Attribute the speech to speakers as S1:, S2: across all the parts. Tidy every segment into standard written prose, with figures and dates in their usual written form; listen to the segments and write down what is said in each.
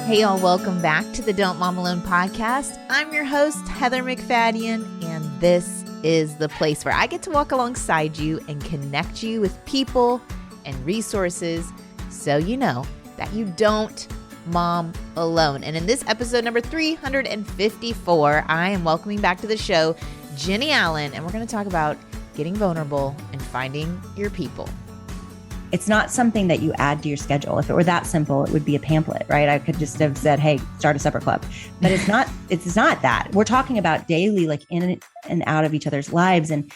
S1: Hey, y'all, welcome back to the Don't Mom Alone podcast. I'm your host, Heather McFadden, and this is the place where I get to walk alongside you and connect you with people and resources so you know that you don't mom alone. And in this episode number 354, I am welcoming back to the show Jennie Allen, and we're going to talk about getting vulnerable and finding your people.
S2: It's not something that you add to your schedule. If it were that simple, it would be a pamphlet, right? I could just have said, hey, start a supper club. But it's not that. We're talking about daily, like in and out of each other's lives and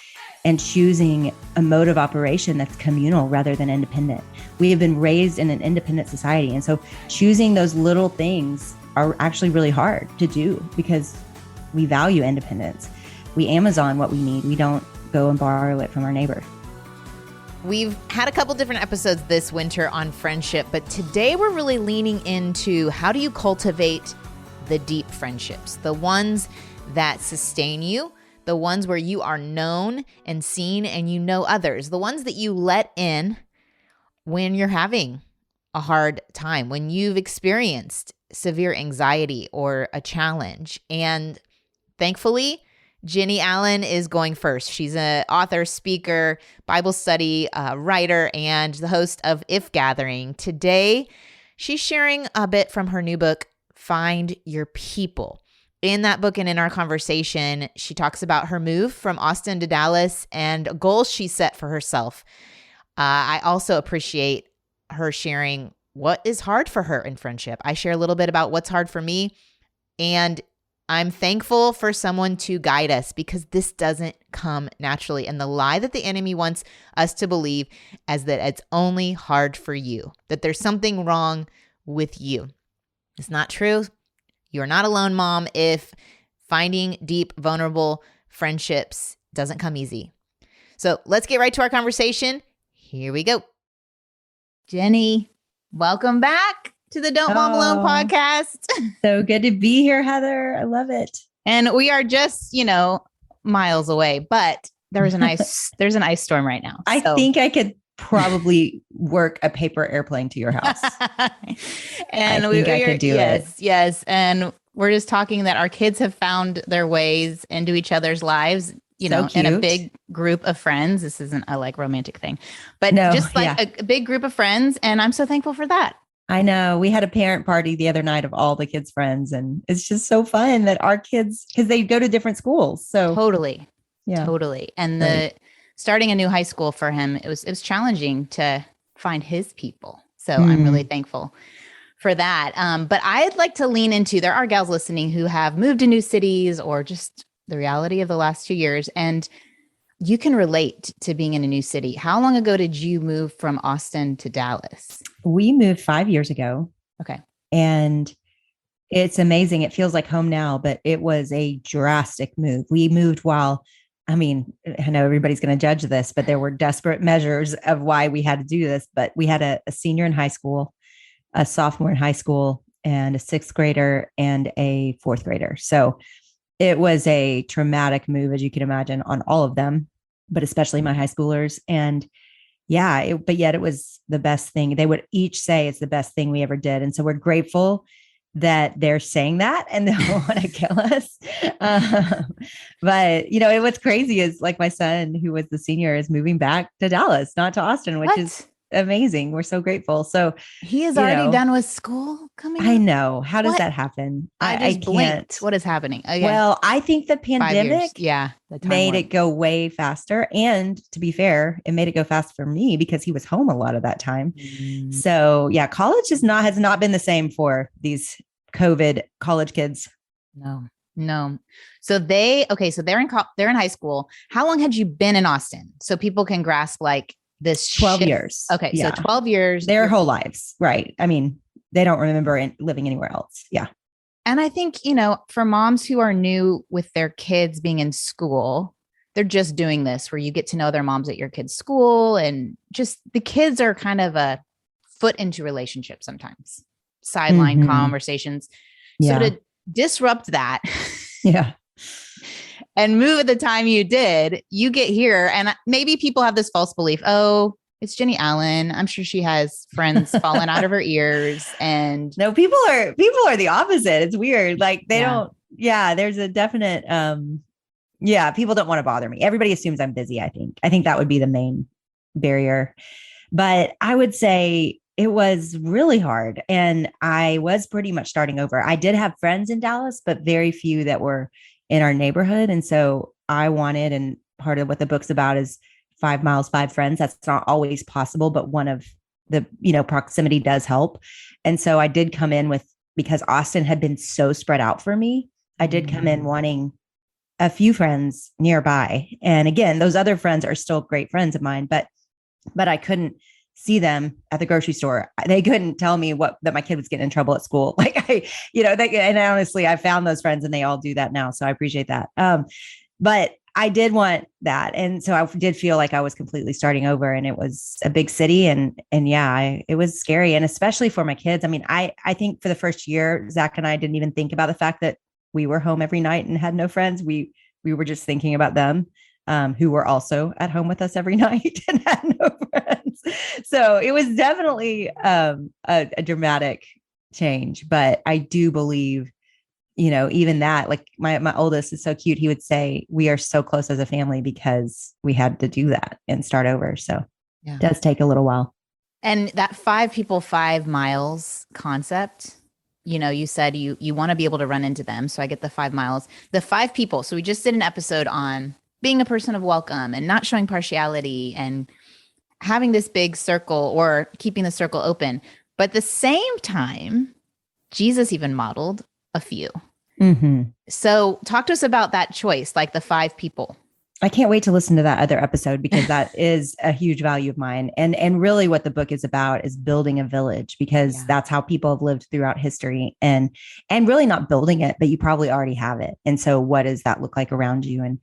S2: choosing a mode of operation that's communal rather than independent. We have been raised in an independent society. And so choosing those little things are actually really hard to do because we value independence. We Amazon what we need. We don't go and borrow it from our neighbor.
S1: We've had a couple different episodes this winter on friendship, but today we're really leaning into how do you cultivate the deep friendships, the ones that sustain you, the ones where you are known and seen and you know others, the ones that you let in when you're having a hard time, when you've experienced severe anxiety or a challenge. And thankfully, Jennie Allen is going first. She's an author, speaker, Bible study writer, and the host of If Gathering. Today, she's sharing a bit from her new book, Find Your People. In that book and in our conversation, she talks about her move from Austin to Dallas and goals she set for herself. I also appreciate her sharing what is hard for her in friendship. I share a little bit about what's hard for me, and I'm thankful for someone to guide us because this doesn't come naturally. And the lie that the enemy wants us to believe is that it's only hard for you, that there's something wrong with you. It's not true. You're not alone, mom, if finding deep, vulnerable friendships doesn't come easy. So let's get right to our conversation. Here we go. Jennie, welcome back to the Don't Mom Alone podcast.
S2: So good to be here, Heather. I love it.
S1: And we are just, miles away, but there's an ice storm right now.
S2: I think I could probably work a paper airplane to your house.
S1: And
S2: I could do it.
S1: Yes. And we're just talking that our kids have found their ways into each other's lives, in a big group of friends. This isn't a romantic thing, but a big group of friends. And I'm so thankful for that.
S2: I know. We had a parent party the other night of all the kids' friends, and it's just so fun that our kids, because they go to different schools. So
S1: totally. And starting a new high school for him, it was challenging to find his people. So I'm really thankful for that. But I'd like to lean into, there are gals listening who have moved to new cities or just the reality of the last 2 years, and you can relate to being in a new city. How long ago did you move from Austin to Dallas?
S2: We moved 5 years ago.
S1: Okay.
S2: And it's amazing. It feels like home now, but it was a drastic move. We moved I know everybody's going to judge this, but there were desperate measures of why we had to do this. But we had a senior in high school, a sophomore in high school, and a sixth grader and a fourth grader. So it was a traumatic move, as you can imagine, on all of them, but especially my high schoolers. And but yet it was the best thing. They would each say it's the best thing we ever did. And so we're grateful that they're saying that and they don't want to kill us. But what's crazy is my son, who was the senior, is moving back to Dallas, not to Austin, which is amazing. We're so grateful. So
S1: he is already done with school coming.
S2: I know. How does that happen?
S1: I just blinked. What is happening?
S2: Well, I think the pandemic made it go way faster. And to be fair, it made it go fast for me because he was home a lot of that time. So college has not been the same for these COVID college kids.
S1: No. So they're in high school. How long had you been in Austin? So people can grasp this
S2: 12
S1: shift.
S2: years.
S1: Okay. Yeah. So 12 years.
S2: Their whole lives. Right. I mean, they don't remember living anywhere else. Yeah.
S1: And I think, for moms who are new with their kids being in school, they're just doing this where you get to know their moms at your kid's school, and just the kids are kind of a foot into relationships sometimes, sideline conversations. So to disrupt that and move at the time you did, you get here. And maybe people have this false belief,
S3: it's Jennie Allen. I'm sure she has friends falling out of her ears. And
S2: no, people are the opposite. It's weird. Like they don't, there's a definite, people don't want to bother me. Everybody assumes I'm busy. I think that would be the main barrier. But I would say it was really hard. And I was pretty much starting over. I did have friends in Dallas, but very few that were in our neighborhood. And so I wanted, and part of what the book's about is 5 miles, 5 friends. That's not always possible, but one of the, proximity does help. And so I did come in with, because Austin had been so spread out for me, I did come in wanting a few friends nearby. And again, those other friends are still great friends of mine, but I couldn't see them at the grocery store. They couldn't tell me that my kid was getting in trouble at school. Like and honestly, I found those friends and they all do that now. So I appreciate that. But I did want that. And so I did feel like I was completely starting over, and it was a big city, and it was scary. And especially for my kids. I mean, I think for the first year, Zach and I didn't even think about the fact that we were home every night and had no friends. We were just thinking about them, who were also at home with us every night and had no friends. So it was definitely a dramatic change. But I do believe, even that, like my oldest is so cute. He would say, we are so close as a family because we had to do that and start over. So it does take a little while.
S3: And that 5 people, 5 miles concept, you said you want to be able to run into them. So I get the 5 miles, the 5 people. So we just did an episode on being a person of welcome and not showing partiality and having this big circle or keeping the circle open. But at the same time, Jesus even modeled a few.
S2: Mm-hmm.
S3: So talk to us about that choice, like the 5 people.
S2: I can't wait to listen to that other episode, because that is a huge value of mine. And really what the book is about is building a village, because that's how people have lived throughout history, and really not building it, but you probably already have it. And so what does that look like around you?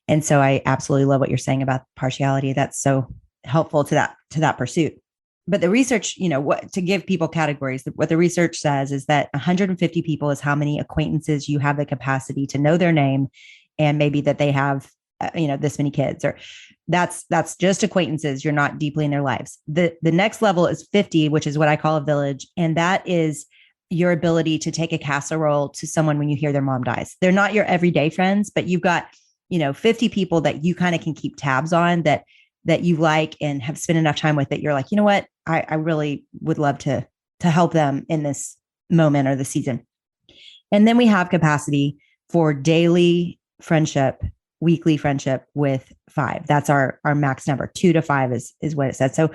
S2: And so I absolutely love what you're saying about partiality. That's so helpful to that pursuit. But the research, what to give people categories, what the research says is that 150 people is how many acquaintances you have the capacity to know their name, and maybe that they have, this many kids, or that's just acquaintances. You're not deeply in their lives. The next level is 50, which is what I call a village. And that is your ability to take a casserole to someone when you hear their mom dies. They're not your everyday friends, but you've got, 50 people that you kind of can keep tabs on, that you like and have spent enough time with, that you're like, you know what, I really would love to help them in this moment or the season. And then we have capacity for daily friendship, weekly friendship with 5. That's our max number. 2 to 5 is what it says. So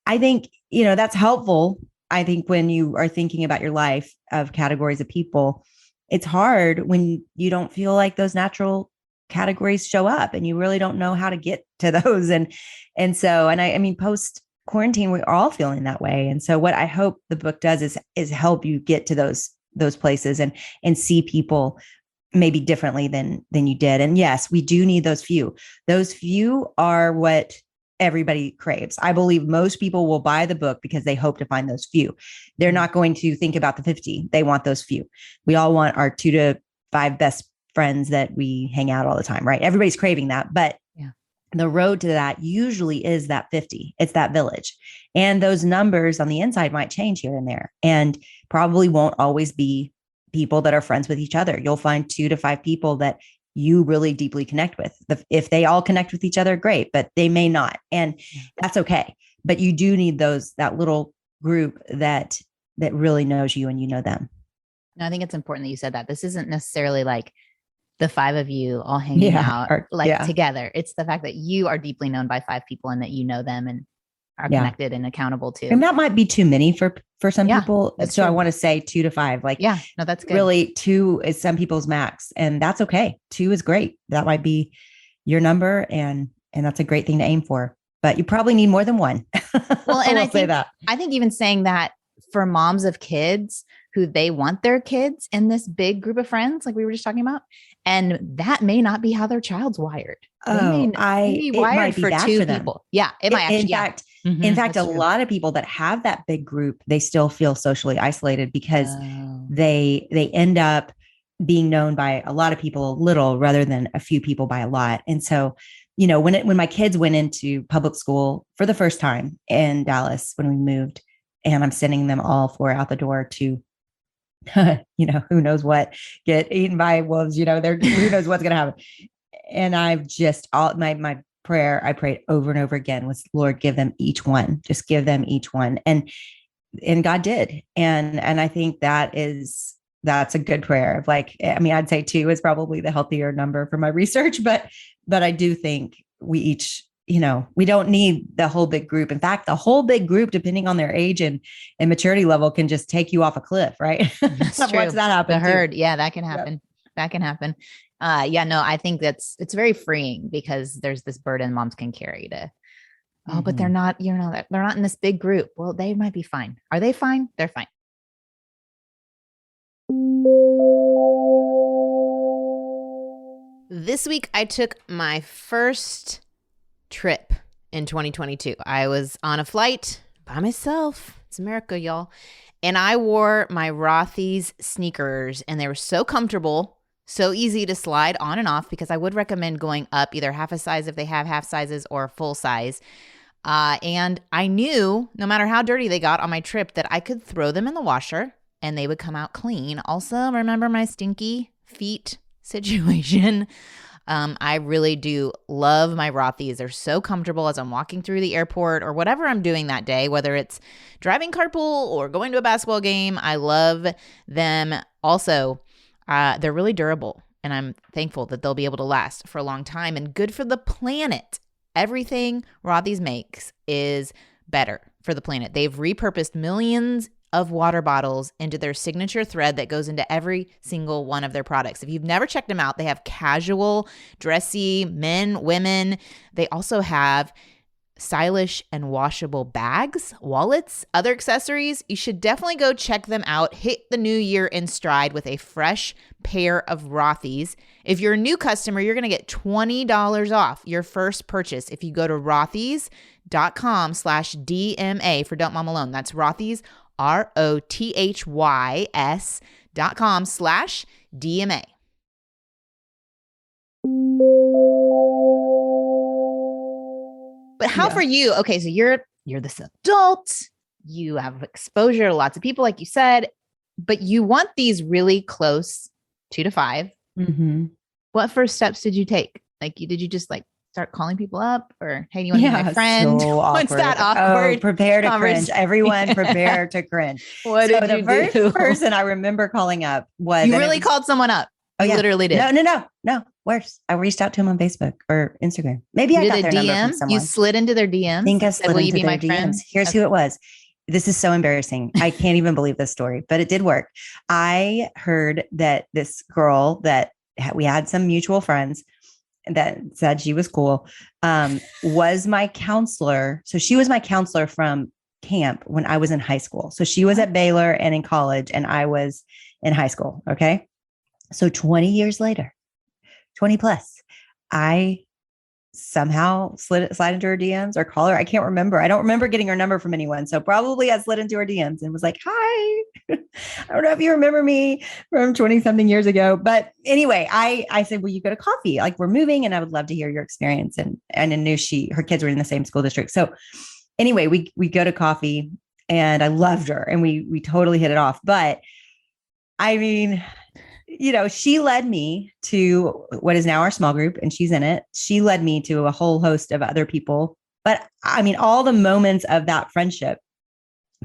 S2: I think, that's helpful. I think when you are thinking about your life of categories of people, it's hard when you don't feel like those natural categories show up and you really don't know how to get to those. And I mean, post quarantine, we're all feeling that way. And so what I hope the book does is help you get to those places and see people maybe differently than you did. And yes, we do need those few. Those few are what everybody craves. I believe most people will buy the book because they hope to find those few. They're not going to think about the 50. They want those few. We all want our 2 to 5 best friends that we hang out all the time, right? Everybody's craving that, but the road to that usually is that 50. It's that village. And those numbers on the inside might change here and there, and probably won't always be people that are friends with each other. You'll find 2 to 5 people that you really deeply connect with. If they all connect with each other, great, but they may not. And that's okay. But you do need that little group that really knows you and you know them.
S3: No, I think it's important that you said that. This isn't necessarily like the 5 of you all hanging out together. It's the fact that you are deeply known by 5 people and that you know them and are connected and accountable to.
S2: And that might be too many for some people. So
S3: true.
S2: I want to say 2 to 5. Like,
S3: no, that's good.
S2: Really, 2 is some people's max, and that's okay. 2 is great. That might be your number, and that's a great thing to aim for. But you probably need more than 1.
S3: Well, and
S1: I think even saying that for moms of kids who they want their kids in this big group of friends, like we were just talking about, and that may not be how their child's wired.
S2: It might be for 2 people.
S1: Yeah, it might actually.
S2: In fact, a lot of people that have that big group, they still feel socially isolated because they end up being known by a lot of people a little rather than a few people by a lot. And so, when my kids went into public school for the first time in Dallas when we moved, and I'm sending them all four out the door to, who knows what, get eaten by wolves, who knows what's going to happen. And I've just my prayer I prayed over and over again was, Lord, give them each one, just give them each one. And God did. And I think that's a good prayer of I'd say two is probably the healthier number for my research, but I do think we each, we don't need the whole big group. In fact, the whole big group, depending on their age and maturity level, can just take you off a cliff, right?
S3: That's true.
S2: Watch that happen.
S3: The herd.
S2: Too.
S3: Yeah, that can happen. Yep. That can happen. I think it's very freeing because there's this burden moms can carry to, but they're not, they're not in this big group. Well, they might be fine. Are they fine? They're fine.
S1: This week, I took my first trip in 2022. I was on a flight by myself. It's America, y'all. And I wore my Rothy's sneakers, and they were so comfortable, so easy to slide on and off, because I would recommend going up either half a size if they have half sizes or full size. And I knew no matter how dirty they got on my trip that I could throw them in the washer and they would come out clean. Also, remember my stinky feet situation. I really do love my Rothy's. They're so comfortable as I'm walking through the airport or whatever I'm doing that day, whether it's driving carpool or going to a basketball game. I love them. Also, they're really durable, and I'm thankful that they'll be able to last for a long time and good for the planet. Everything Rothy's makes is better for the planet. They've repurposed millions of water bottles into their signature thread that goes into every single one of their products. If you've never checked them out, they have casual, dressy, men, women. They also have stylish and washable bags, wallets, other accessories. You should definitely go check them out. Hit the new year in stride with a fresh pair of Rothy's. If you're a new customer, you're going to get $20 off your first purchase if you go to rothys.com/DMA for Don't Mom Alone. That's Rothys, ROTHYS.com/DMA. But how for you? Okay, so you're this adult, you have exposure to lots of people, like you said, but you want these really close 2 to 5.
S2: Mm-hmm.
S3: What first steps did you take? Did you just start calling people up, or, hey, do you want to be my friend?
S2: So
S3: What's that awkward?
S2: Prepare to cringe. Everyone prepare to cringe.
S3: What did you do?
S2: The first person I remember calling up was—
S3: You really called someone up.
S2: Oh, yeah.
S3: Literally did.
S2: No. Worse. I reached out to him on Facebook or Instagram. Maybe I got their number from someone.
S3: You slid into their DMs?
S2: I think I slid
S3: Will you
S2: into
S3: be my
S2: their
S3: friend?
S2: DMs. Here's who it was. This is so embarrassing. I can't even believe this story, but it did work. I heard that this girl that we had some mutual friends that said she was cool, was my counselor. So she was my counselor from camp when I was in high school. So she was at Baylor and in college, and I was in high school. Okay. So 20 years later, 20 plus, I somehow slid into her DMs or call her. I can't remember. I don't remember getting her number from anyone. So probably I slid into her DMs and was like, hi, I don't know if you remember me from 20 something years ago. But anyway, I said, will you go to coffee? We're moving and I would love to hear your experience. And I knew her kids were in the same school district. So anyway, we go to coffee and I loved her and we totally hit it off. But I mean, she led me to what is now our small group, and she's in it. She led me to a whole host of other people. But I mean, all the moments of that friendship,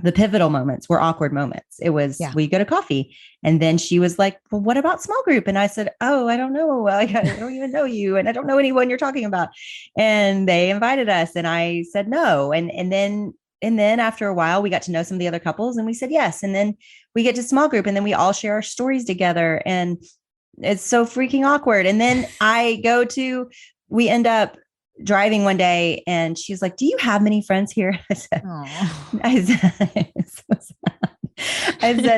S2: the pivotal moments were awkward moments. It was, we go to coffee. And then she was like, well, what about small group? And I said, oh, I don't know. I don't even know you. And I don't know anyone you're talking about. And they invited us. And I said, no. And then after a while, we got to know some of the other couples and we said yes. And then we get to small group and then we all share our stories together. And it's so freaking awkward. And then we end up driving one day and she's like, do you have many friends here? I said,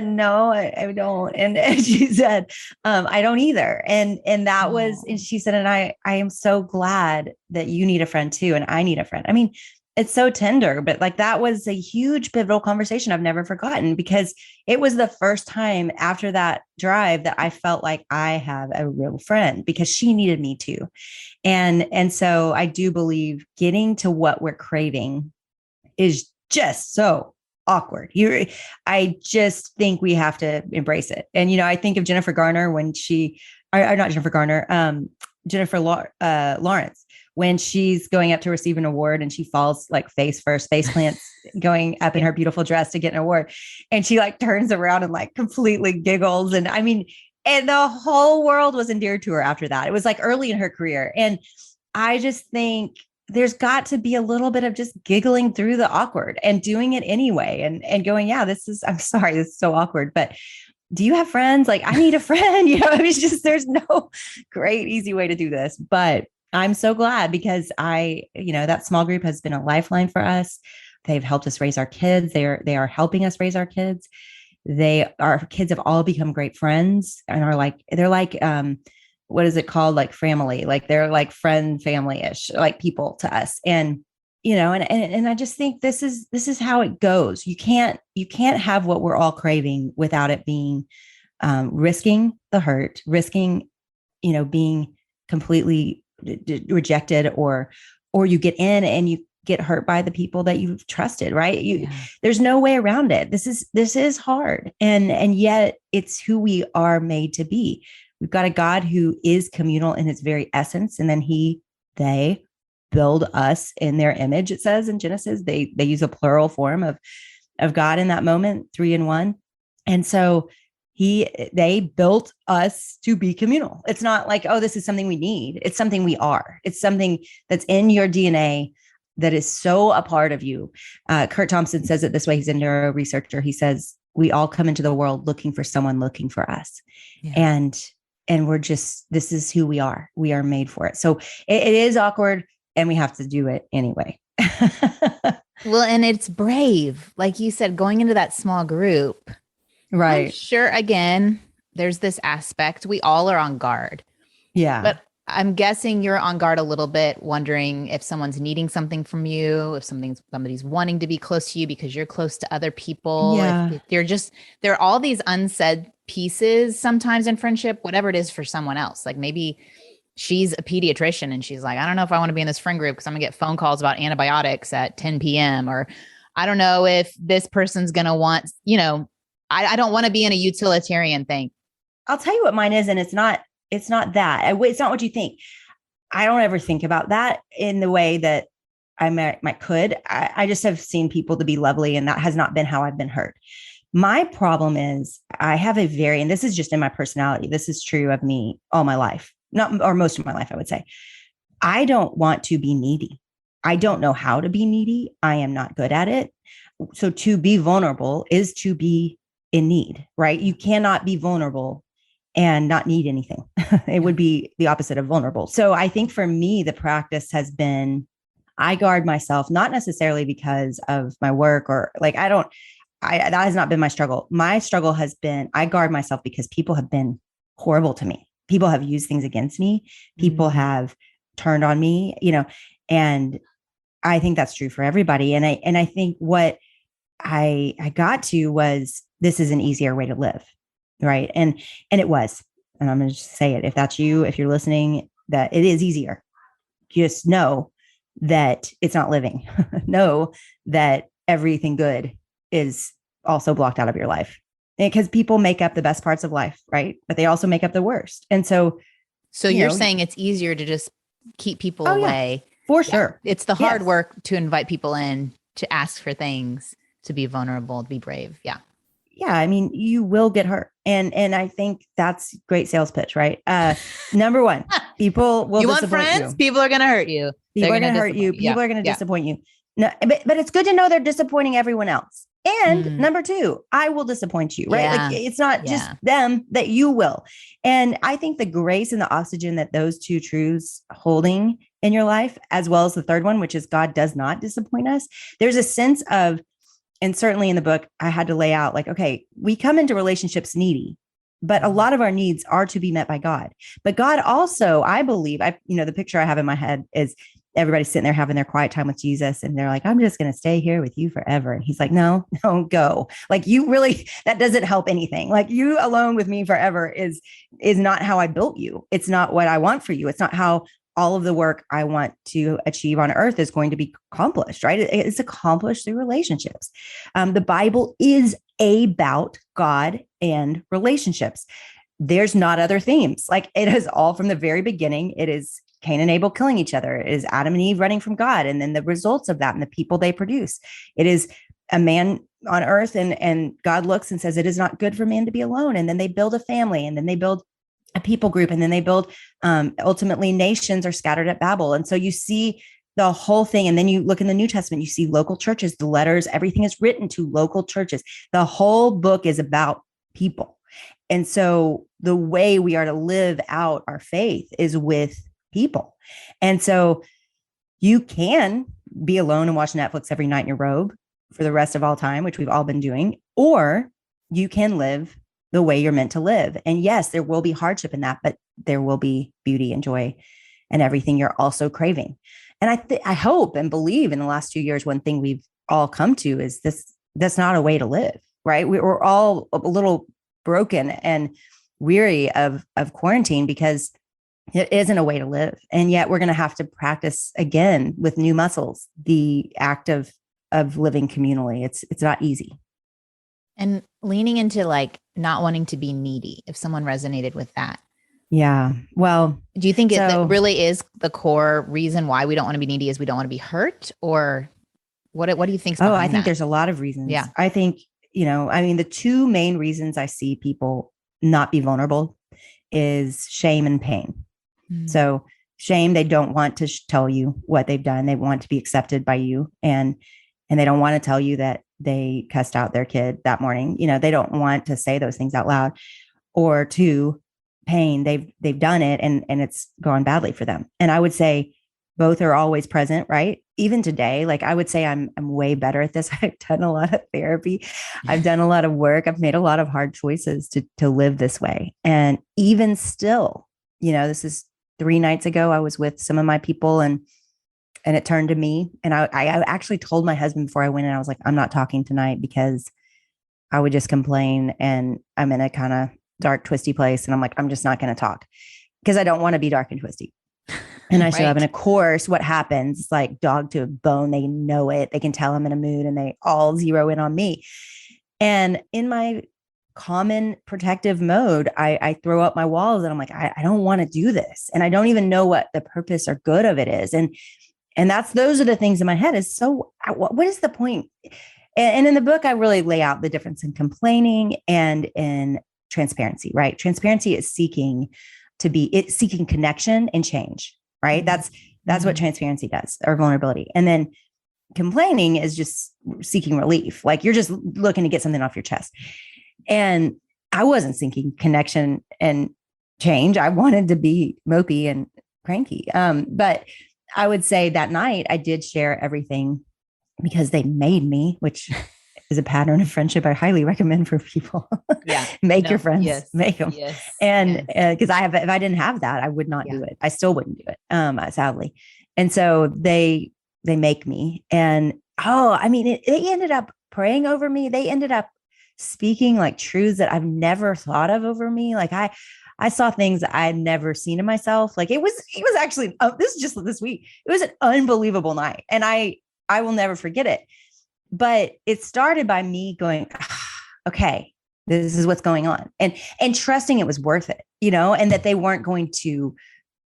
S2: no, I don't. And she said, I don't either. And that was, and she said, and I am so glad that you need a friend too. And I need a friend. I mean, It's so tender, but like that was a huge pivotal conversation I've never forgotten, because it was the first time after that drive that I felt like I have a real friend, because she needed me too. And so I do believe getting to what we're craving is just so awkward. I just think we have to embrace it. And, I think of Jennifer Garner when or not Jennifer Garner, Jennifer Lawrence, when she's going up to receive an award and she falls like face first, face plants going up in her beautiful dress to get an award. And she like turns around and like completely giggles. And I mean, and the whole world was endeared to her after that. It was like early in her career. And I just think there's got to be a little bit of just giggling through the awkward and doing it anyway. And going, yeah, I'm sorry, this is so awkward, but do you have friends? Like, I need a friend. It's just, there's no great, easy way to do this, but I'm so glad, because that small group has been a lifeline for us. They've helped us raise our kids. They are helping us raise our kids. Our kids have all become great friends and they're like, what is it called? Like family, like they're like friend family-ish, like people to us. And, and I just think this is how it goes. You can't have what we're all craving without it being, risking the hurt, risking, being completely rejected, or you get in and you get hurt by the people that you've trusted, right? There's no way around it. This is hard. And yet it's who we are made to be. We've got a God who is communal in his very essence. And then they build us in their image. It says in Genesis, they use a plural form of God in that moment, 3 in 1. And so they built us to be communal. It's not like, oh, this is something we need. It's something we are. It's something that's in your DNA that is so a part of you. Kurt Thompson says it this way. He's a neuro researcher. He says, we all come into the world looking for someone looking for us. Yeah. And we're just, this is who we are. We are made for it. So it is awkward and we have to do it anyway.
S3: Well, and it's brave. Like you said, going into that small group.
S2: Right.
S3: I'm sure, again, there's this aspect. We all are on guard.
S2: Yeah.
S3: But I'm guessing you're on guard a little bit, wondering if someone's needing something from you, if somebody's wanting to be close to you because you're close to other people.
S2: Yeah.
S3: If there are all these unsaid pieces sometimes in friendship, whatever it is for someone else. Like maybe she's a pediatrician and she's like, I don't know if I want to be in this friend group because I'm gonna get phone calls about antibiotics at 10 p.m. Or I don't know if this person's going to want, I don't want to be in a utilitarian thing.
S2: I'll tell you what mine is. And it's not that. It's not what you think. I don't ever think about that in the way that I might could. I just have seen people to be lovely, and that has not been how I've been hurt. My problem is I have and this is just in my personality. This is true of me all my life, or most of my life, I would say. I don't want to be needy. I don't know how to be needy. I am not good at it. So to be vulnerable is to be in need, right? You cannot be vulnerable and not need anything. It would be the opposite of vulnerable. So I think for me, the practice has been, I guard myself, not necessarily because of my work or like, that has not been my struggle. My struggle has been, I guard myself because people have been horrible to me. People have used things against me. People have turned on me, and I think that's true for everybody. And I think what I got to was, this is an easier way to live. Right. And it was, and I'm going to just say it. If that's you, if you're listening, that it is easier. Just know that it's not living. Know that everything good is also blocked out of your life, because people make up the best parts of life. Right. But they also make up the worst. And so
S3: you're saying it's easier to just keep people away.
S2: Yeah, for sure.
S3: It's the hard work to invite people in, to ask for things, to be vulnerable, to be brave. Yeah.
S2: Yeah. I mean, you will get hurt. And I think that's great sales pitch, right? Number one, people will disappoint you. Want friends?
S3: People are going to hurt you.
S2: People are going to hurt you. People are going to disappoint you. No, but it's good to know they're disappointing everyone else. And number two, I will disappoint you, right? Like it's not just them, that you will. And I think the grace and the oxygen that those two truths holding in your life, as well as the third one, which is God does not disappoint us. There's a sense of, and certainly in the book, I had to lay out like, okay, we come into relationships needy, but a lot of our needs are to be met by God. But God also, I believe, the picture I have in my head is everybody's sitting there having their quiet time with Jesus. And they're like, I'm just going to stay here with you forever. And he's like, no, go. Like, you really, that doesn't help anything. Like, you alone with me forever is not how I built you. It's not what I want for you. It's not how all of the work I want to achieve on earth is going to be accomplished, right? It's accomplished through relationships. The Bible is about God and relationships. There's not other themes. Like, it is all from the very beginning. It is Cain and Abel killing each other. It is Adam and Eve running from God, and then the results of that and the people they produce. It is a man on earth, and God looks and says, it is not good for man to be alone. And then they build a family, and then they build a people group, and then they build, ultimately nations are scattered at Babel. And so you see the whole thing. And then you look in the New Testament, you see local churches, the letters, everything is written to local churches. The whole book is about people. And so the way we are to live out our faith is with people. And so you can be alone and watch Netflix every night in your robe for the rest of all time, which we've all been doing, or you can live the way you're meant to live. And yes, there will be hardship in that, but there will be beauty and joy and everything you're also craving. And I hope and believe in the last 2 years, one thing we've all come to is that's not a way to live, right? We're all a little broken and weary of quarantine because it isn't a way to live. And yet we're going to have to practice again with new muscles, the act of living communally. It's not easy.
S3: And leaning into like not wanting to be needy, if someone resonated with that.
S2: Yeah. Well,
S3: do you think it really is the core reason why we don't want to be needy is we don't want to be hurt? Or what do you think?
S2: I think there's a lot of reasons.
S3: Yeah.
S2: I think, the two main reasons I see people not be vulnerable is shame and pain. Mm. So shame, they don't want to tell you what they've done. They want to be accepted by you. And they don't want to tell you that they cussed out their kid that morning. They don't want to say those things out loud. Or two, pain, they've done it and it's gone badly for them. And I would say both are always present, right? Even today, like I would say I'm way better at this. I've done a lot of therapy. I've done a lot of work. I've made a lot of hard choices to live this way. And even still, this is 3 nights ago, I was with some of my people and it turned to me. And I actually told my husband before I went in, I was like, I'm not talking tonight because I would just complain and I'm in a kind of dark, twisty place. And I'm like, I'm just not going to talk because I don't want to be dark and twisty. And I show up. And of course, what happens is like dog to a bone. They know it. They can tell I'm in a mood and they all zero in on me. And in my common protective mode, I throw up my walls and I'm like, I don't want to do this. And I don't even know what the purpose or good of it is. And those are the things in my head is, so what is the point? And in the book, I really lay out the difference in complaining and in transparency, right? Transparency is seeking connection and change, right? That's what transparency does, or vulnerability. And then complaining is just seeking relief. Like you're just looking to get something off your chest. And I wasn't seeking connection and change. I wanted to be mopey and cranky. But I would say that night I did share everything because they made me, which is a pattern of friendship I highly recommend for people. Yeah. Your friends, make them. Yes. And because if I didn't have that, I would not do it. I still wouldn't do it, sadly. And so they make me. And they ended up praying over me. They ended up speaking like truths that I've never thought of over me. Like I saw things that I had never seen in myself. Like it was actually, this is just this week. It was an unbelievable night. And I will never forget it. But it started by me going, okay, this is what's going on. And trusting it was worth it, and that they weren't going to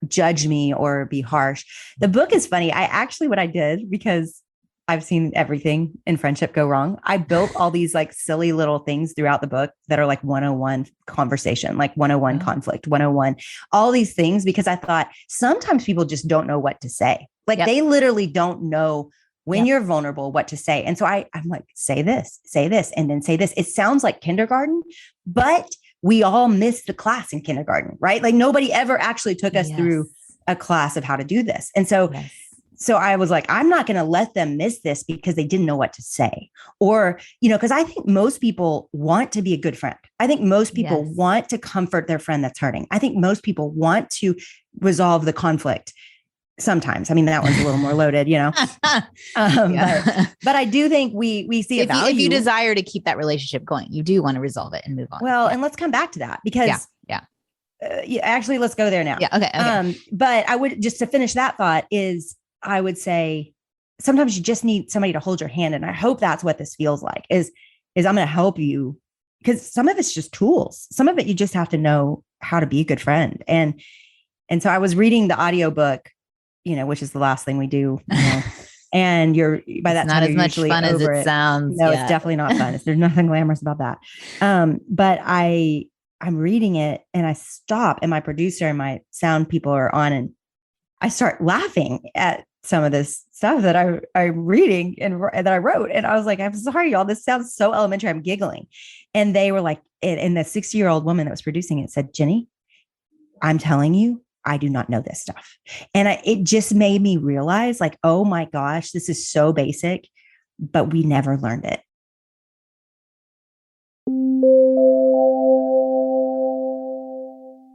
S2: judge me or be harsh. The book is funny. What I did, because I've seen everything in friendship go wrong. I built all these like silly little things throughout the book that are like 101 conversation, like 101 conflict, 101, all these things, because I thought sometimes people just don't know what to say. Like they literally don't know when you're vulnerable, what to say. And so I'm like, say this, and then say this. It sounds like kindergarten, but we all missed the class in kindergarten, right? Like nobody ever actually took us through a class of how to do this. And so I was like, I'm not going to let them miss this because they didn't know what to say. Or, because I think most people want to be a good friend. I think most people want to comfort their friend that's hurting. I think most people want to resolve the conflict. Sometimes. I mean, that one's a little more loaded,
S3: Yeah.
S2: but I do think we see a value.
S3: If you desire to keep that relationship going, you do want to resolve it and move on.
S2: Well, and let's come back to that because actually, let's go there now.
S3: Yeah. Okay.
S2: But I would just to finish that thought is I would say sometimes you just need somebody to hold your hand. And I hope that's what this feels like is I'm going to help you because some of it's just tools. Some of it, you just have to know how to be a good friend. And so I was reading the audiobook, which is the last thing we do, and by that
S3: it's
S2: time,
S3: not as much fun as it sounds.
S2: No, it's definitely not fun. There's nothing glamorous about that. But I'm reading it and I stop and my producer and my sound people are on and I start laughing at some of this stuff that I'm reading and that I wrote. And I was like, I'm sorry, y'all, this sounds so elementary. I'm giggling. And they were like, and the 60-year-old woman that was producing it said, Jennie, I'm telling you, I do not know this stuff. And it just made me realize like, oh my gosh, this is so basic, but we never learned it.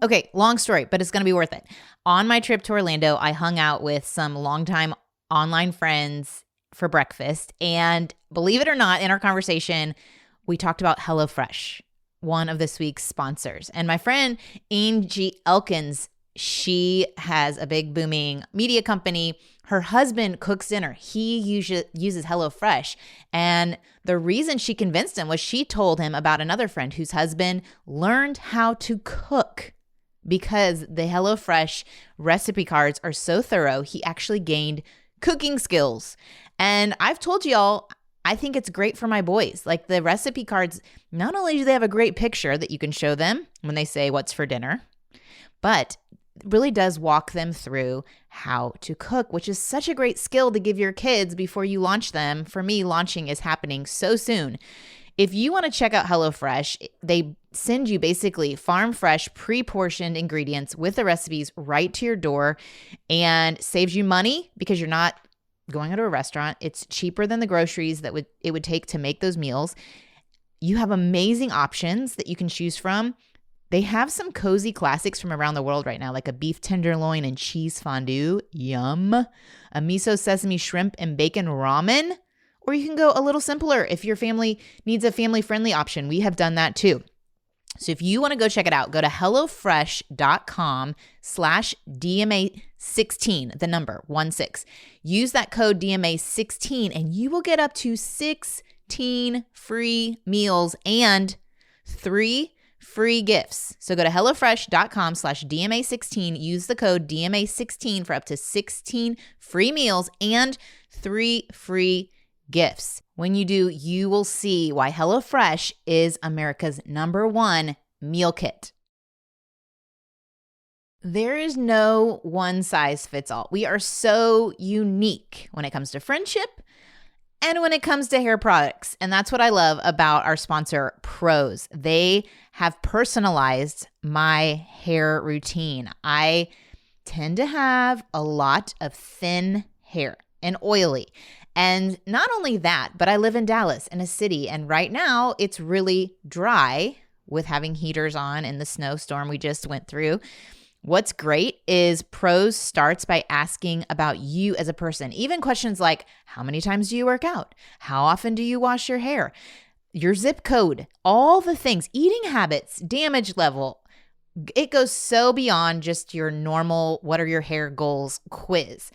S1: Okay, long story, but it's going to be worth it. On my trip to Orlando, I hung out with some longtime online friends for breakfast. And believe it or not, in our conversation, we talked about HelloFresh, one of this week's sponsors. And my friend, Angie Elkins, she has a big booming media company. Her husband cooks dinner. He uses HelloFresh. And the reason she convinced him was she told him about another friend whose husband learned how to cook. Because the HelloFresh recipe cards are so thorough, he actually gained cooking skills. And I've told y'all, I think it's great for my boys. Like the recipe cards, not only do they have a great picture that you can show them when they say what's for dinner, but it really does walk them through how to cook, which is such a great skill to give your kids before you launch them. For me, launching is happening so soon. If you want to check out HelloFresh, they send you basically farm fresh, pre-portioned ingredients with the recipes right to your door and saves you money because you're not going into a restaurant. It's cheaper than the groceries that it would take to make those meals. You have amazing options that you can choose from. They have some cozy classics from around the world right now, like a beef tenderloin and cheese fondue. Yum. A miso sesame shrimp and bacon ramen. Or you can go a little simpler if your family needs a family-friendly option. We have done that too. So if you want to go check it out, go to HelloFresh.com/DMA16, the number 16. Use that code DMA16 and you will get up to 16 free meals and 3 free gifts. So go to HelloFresh.com/DMA16, use the code DMA16 for up to 16 free meals and 3 free gifts. When you do, you will see why HelloFresh is America's #1 meal kit. There is no one size fits all. We are so unique when it comes to friendship and when it comes to hair products. And that's what I love about our sponsor, Prose. They have personalized my hair routine. I tend to have a lot of thin hair and oily. And not only that, but I live in Dallas, in a city, and right now it's really dry with having heaters on in the snowstorm we just went through. What's great is Prose starts by asking about you as a person, even questions like, how many times do you work out? How often do you wash your hair? Your zip code, all the things, eating habits, damage level. It goes so beyond just your normal, what are your hair goals quiz.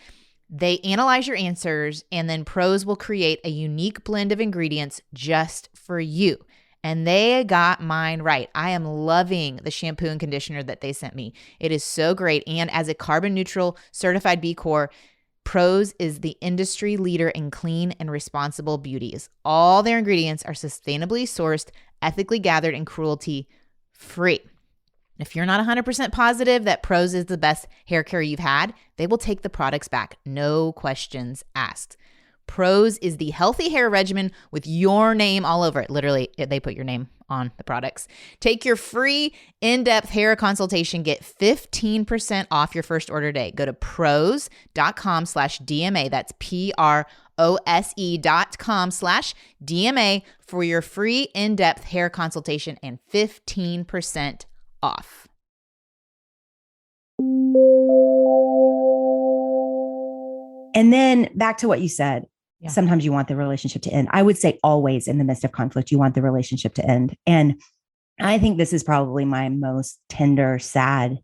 S1: They analyze your answers, and then Prose will create a unique blend of ingredients just for you. And they got mine right. I am loving the shampoo and conditioner that they sent me. It is so great. And as a carbon neutral certified B Corp, Prose is the industry leader in clean and responsible beauties. All their ingredients are sustainably sourced, ethically gathered, and cruelty free. If you're not 100% positive that Prose is the best hair care you've had, they will take the products back. No questions asked. Prose is the healthy hair regimen with your name all over it. Literally, they put your name on the products. Take your free in-depth hair consultation. Get 15% off your first order today. Go to prose.com/DMA. That's prose.com/DMA for your free in-depth hair consultation and 15% off.
S2: And then back to what you said,
S3: Yeah.
S2: sometimes you want the relationship to end. I would say always in the midst of conflict, you want the relationship to end. And I think this is probably my most tender, sad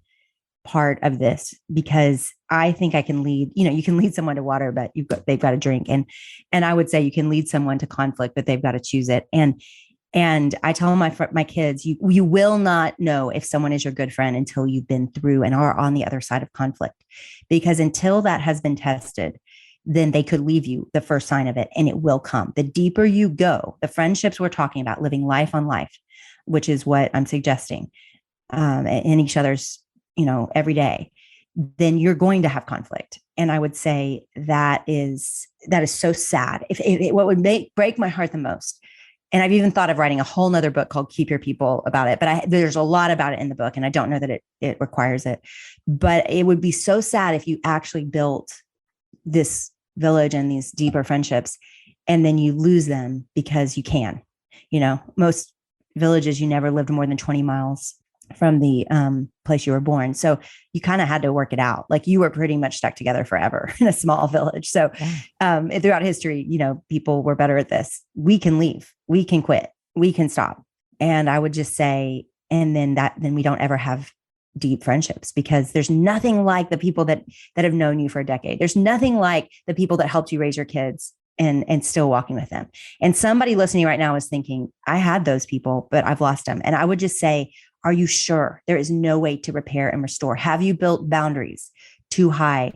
S2: part of this, because I think I can lead, you can lead someone to water, but they've got to drink. And I would say you can lead someone to conflict, but they've got to choose it. And I tell my kids, you will not know if someone is your good friend until you've been through and are on the other side of conflict, because until that has been tested, then they could leave you the first sign of it, and it will come. The deeper you go, the friendships we're talking about, living life on life, which is what I'm suggesting, in each other's, every day, then you're going to have conflict. And I would say that is so sad. If what would break my heart the most, and I've even thought of writing a whole nother book called Keep Your People about it, but there's a lot about it in the book, and I don't know that it requires it, but it would be so sad if you actually built this village and these deeper friendships, and then you lose them because you can. Most villages, you never lived more than 20 miles from the place you were born. So you kind of had to work it out. Like, you were pretty much stuck together forever in a small village. So throughout history, people were better at this. We can leave, we can quit, we can stop. And I would just say, and then we don't ever have deep friendships, because there's nothing like the people that have known you for a decade. There's nothing like the people that helped you raise your kids and still walking with them. And somebody listening right now is thinking, I had those people, but I've lost them. And I would just say, are you sure? There is no way to repair and restore. Have you built boundaries too high?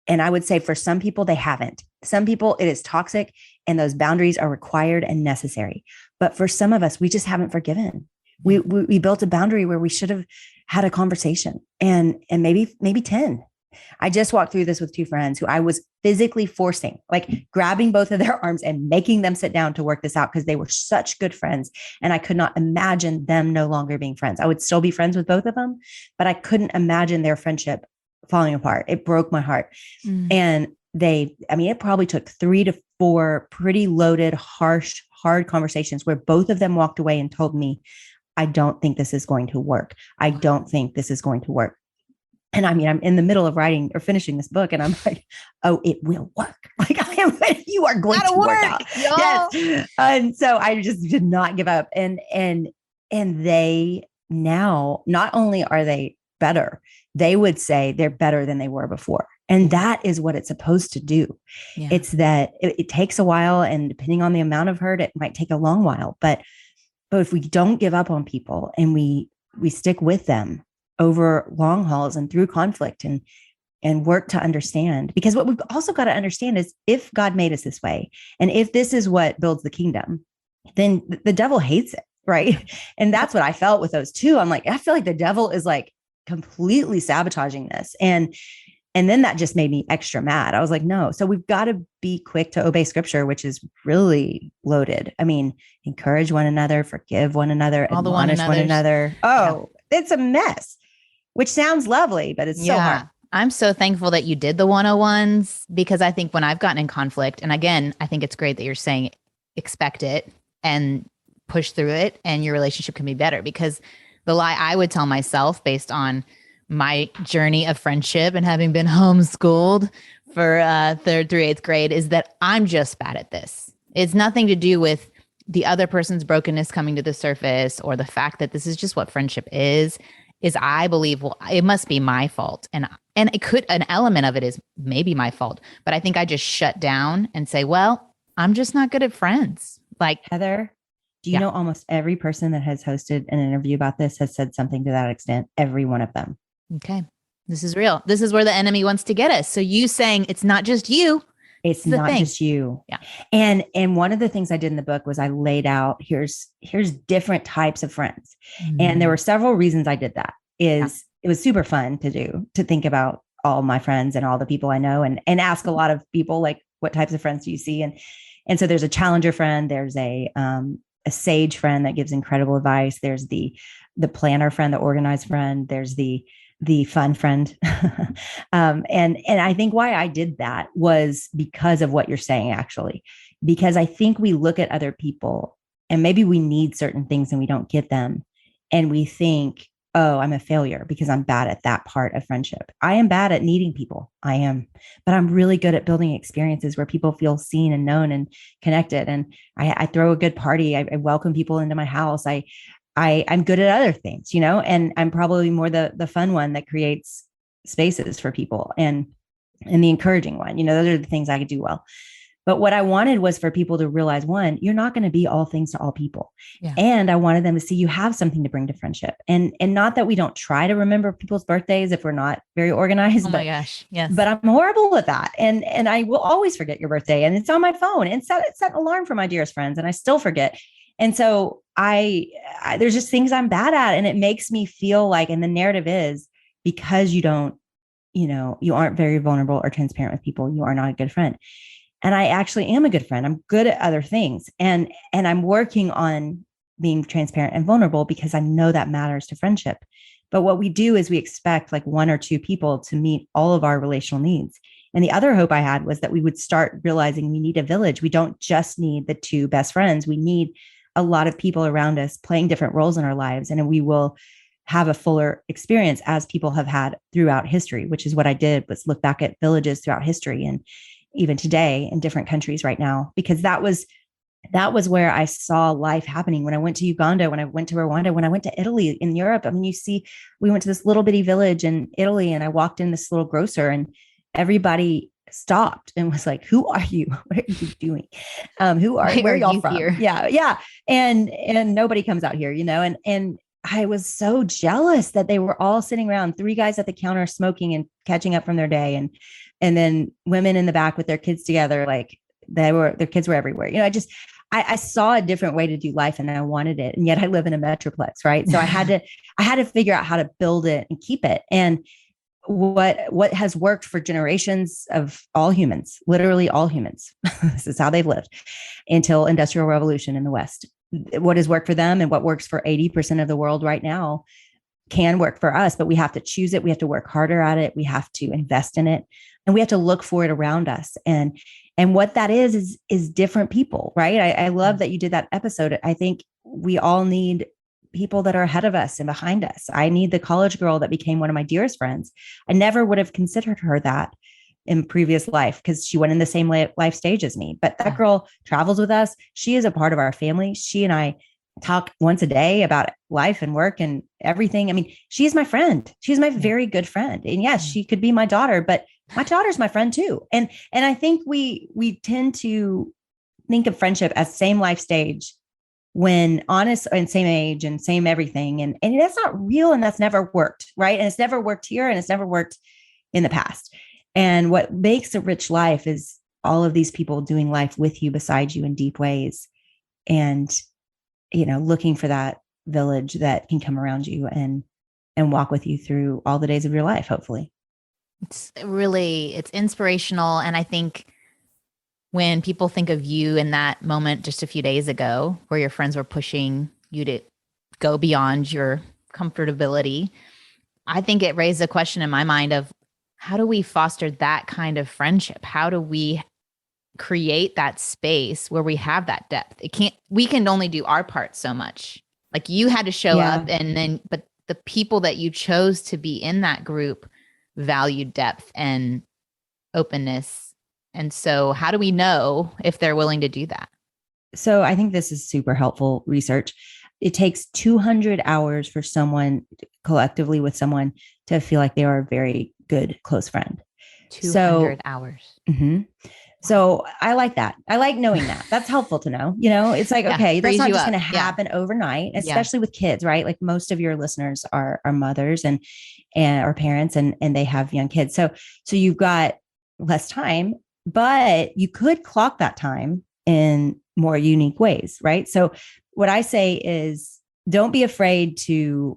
S2: And I would say for some people, they haven't. Some people, it is toxic, and those boundaries are required and necessary. But for some of us, we just haven't forgiven. We built a boundary where we should have had a conversation, and maybe 10. I just walked through this with two friends who I was physically forcing, like grabbing both of their arms and making them sit down to work this out, because they were such good friends. And I could not imagine them no longer being friends. I would still be friends with both of them, but I couldn't imagine their friendship falling apart. It broke my heart. And it probably took 3 to 4 pretty loaded, harsh, hard conversations where both of them walked away and told me, I don't think this is going to work. I don't think this is going to work. And I'm in the middle of writing or finishing this book, and I'm like, oh, it will work. Like, you are going to work out. Yes. And so I just did not give up. And they now, not only are they better, they would say they're better than they were before. And that is what it's supposed to do. Yeah. It's that it takes a while, and depending on the amount of hurt, it might take a long while. But if we don't give up on people, and we stick with them over long hauls and through conflict, and work to understand, because what we've also got to understand is, if God made us this way, and if this is what builds the kingdom, then the devil hates it. Right. And that's what I felt with those two. I'm like, I feel like the devil is like completely sabotaging this. And then that just made me extra mad. I was like, no. So we've got to be quick to obey scripture, which is really loaded. Encourage one another, forgive one another, admonish one another. Oh, it's a mess, which sounds lovely, but it's so hard.
S3: I'm so thankful that you did the 101s, because I think when I've gotten in conflict, and again, I think it's great that you're saying expect it and push through it, and your relationship can be better. Because the lie I would tell myself, based on my journey of friendship and having been homeschooled for 3rd through 8th grade, is that I'm just bad at this. It's nothing to do with the other person's brokenness coming to the surface, or the fact that this is just what friendship is I believe, well, it must be my fault. And an element of it is maybe my fault, but I think I just shut down and say, well, I'm just not good at friends. Like,
S2: Heather, do you know almost every person that has hosted an interview about this has said something to that extent? Every one of them.
S3: Okay. This is real. This is where the enemy wants to get us. So you saying it's not just you.
S2: It's not just you.
S3: Yeah.
S2: And one of the things I did in the book was I laid out, here's different types of friends. And there were several reasons I did that. It was super fun to do, to think about all my friends and all the people I know, and ask a lot of people, like, what types of friends do you see? And so there's a challenger friend, there's a sage friend that gives incredible advice. There's the planner friend, the organized friend, there's the fun friend. And I think why I did that was because of what you're saying, actually, because I think we look at other people, and maybe we need certain things and we don't get them. And we think, oh, I'm a failure because I'm bad at that part of friendship. I am bad at needing people. I am, but I'm really good at building experiences where people feel seen and known and connected. And I throw a good party. I welcome people into my house. I'm good at other things, and I'm probably more the fun one that creates spaces for people and the encouraging one. Those are the things I could do well. But what I wanted was for people to realize, one, you're not going to be all things to all people.
S3: Yeah.
S2: And I wanted them to see you have something to bring to friendship. And not that we don't try to remember people's birthdays if we're not very organized.
S3: Oh my gosh. Yes.
S2: But I'm horrible at that. And I will always forget your birthday. And it's on my phone and set an alarm for my dearest friends. And I still forget. And so I there's just things I'm bad at. And it makes me feel like, and the narrative is, because you don't, you aren't very vulnerable or transparent with people, you are not a good friend. And I actually am a good friend. I'm good at other things. And I'm working on being transparent and vulnerable because I know that matters to friendship. But what we do is we expect like one or two people to meet all of our relational needs. And the other hope I had was that we would start realizing we need a village. We don't just need the two best friends. We need a lot of people around us playing different roles in our lives. And we will have a fuller experience as people have had throughout history, which is what I did, was look back at villages throughout history and even today in different countries right now, because that was where I saw life happening. When I went to Uganda, when I went to Rwanda, when I went to Italy, in Europe, I mean, we went to this little bitty village in Italy and I walked in this little grocer and everybody stopped and was like, who are you? What are you doing? Where are y'all from?
S3: Here?
S2: Yeah. Yeah. And nobody comes out here, and I was so jealous that they were all sitting around, three guys at the counter smoking and catching up from their day. And then women in the back with their kids together, like their kids were everywhere. I saw a different way to do life and I wanted it. And yet I live in a metroplex, right? So I had to figure out how to build it and keep it. And what has worked for generations of all humans, literally all humans, this is how they've lived until Industrial Revolution in the West. What has worked for them and what works for 80% of the world right now can work for us, but we have to choose it. We have to work harder at it. We have to invest in it and we have to look for it around us. And what that is different people, right? I love that you did that episode. I think we all need people that are ahead of us and behind us. I need the college girl that became one of my dearest friends. I never would have considered her that in previous life because she went in the same life stage as me. But that girl travels with us. She is a part of our family. She and I talk once a day about life and work and everything. I mean, she's my friend. She's my very good friend. And yes, she could be my daughter, but my daughter's my friend too. And I think we tend to think of friendship as same life stage when honest and same age and same everything. And that's not real. And that's never worked. Right. And it's never worked here. And it's never worked in the past. And what makes a rich life is all of these people doing life with you, beside you in deep ways. And, looking for that village that can come around you and walk with you through all the days of your life, hopefully.
S3: It's inspirational. And I think when people think of you in that moment just a few days ago, where your friends were pushing you to go beyond your comfortability, I think it raised a question in my mind of, how do we foster that kind of friendship? How do we create that space where we have that depth? We can only do our part so much. Like you had to show up but the people that you chose to be in that group valued depth and openness. And so how do we know if they're willing to do that?
S2: So I think this is super helpful research. It takes 200 hours for someone collectively with someone to feel like they are a very good close friend.
S3: 200 hours.
S2: Mm-hmm. So I like that. I like knowing that. That's helpful to know. It's like, okay, that's not just going to happen overnight, especially with kids, right? Like most of your listeners are mothers and or parents and they have young kids. So you've got less time, but you could clock that time in more unique ways, right? So what I say is, don't be afraid to